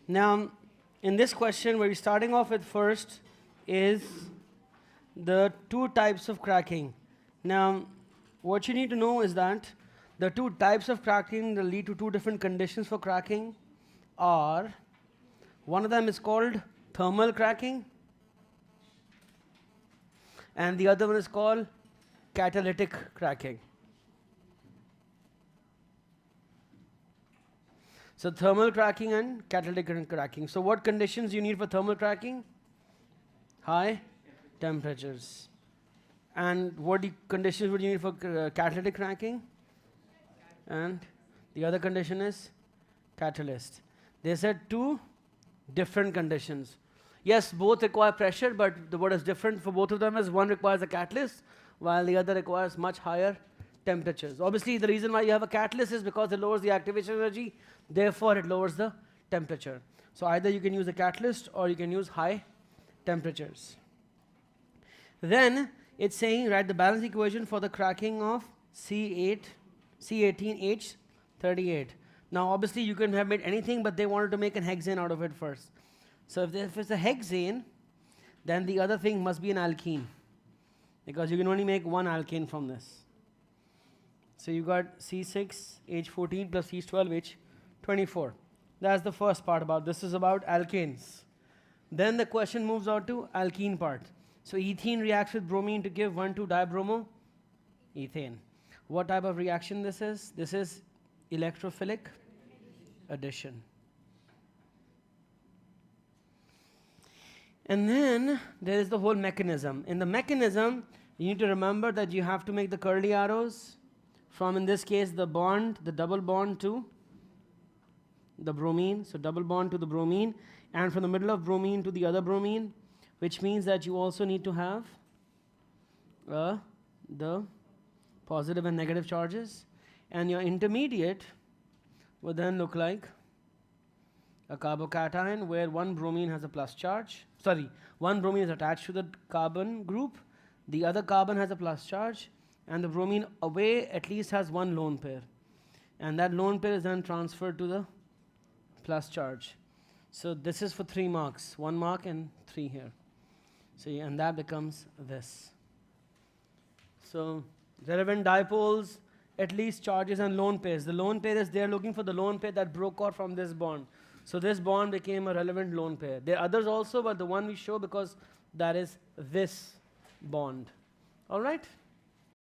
Now, in this question, what we're starting off with first is the two types of cracking. Now, what you need to know is that the two types of cracking that lead to two different conditions for cracking are, one of them is called thermal cracking, and the other one is called catalytic cracking. So thermal cracking and catalytic cracking. So what conditions you need for thermal cracking? High temperatures. And what conditions would you need for catalytic cracking? And the other condition is catalyst. They said two different conditions. Yes, both require pressure, but what is different for both of them is one requires a catalyst, while the other requires much higher temperatures. Obviously, the reason why you have a catalyst is because it lowers the activation energy, therefore it lowers the temperature. So either you can use a catalyst or you can use high temperatures. Then it's saying write the balance equation for the cracking of C18H38. Now obviously you can have made anything, but they wanted to make an hexane out of it first. So if it's a hexane, then the other thing must be an alkene, because you can only make one alkane from this. So you got C6H14 plus C12H24. That's the first part about this is about alkanes. Then the question moves on to alkene part. So ethene reacts with bromine to give 1,2-dibromo ethane. What type of reaction this is? This is electrophilic addition. And then there is the whole mechanism. In the mechanism, you need to remember that you have to make the curly arrows from, in this case, the bond, the double bond to the bromine. So double bond to the bromine, and from the middle of bromine to the other bromine, which means that you also need to have the positive and negative charges. And your intermediate would then look like a carbocation where one bromine has a plus charge. Sorry, one bromine is attached to the carbon group, the other carbon has a plus charge, and the bromine away at least has one lone pair. And that lone pair is then transferred to the plus charge. So this is for 3 marks, 1 mark and 3 here. So yeah, and that becomes this. So relevant dipoles, at least charges and lone pairs. The lone pair is they're looking for the lone pair that broke off from this bond. So this bond became a relevant lone pair. There are others also, but the one we show because that is this bond. All right?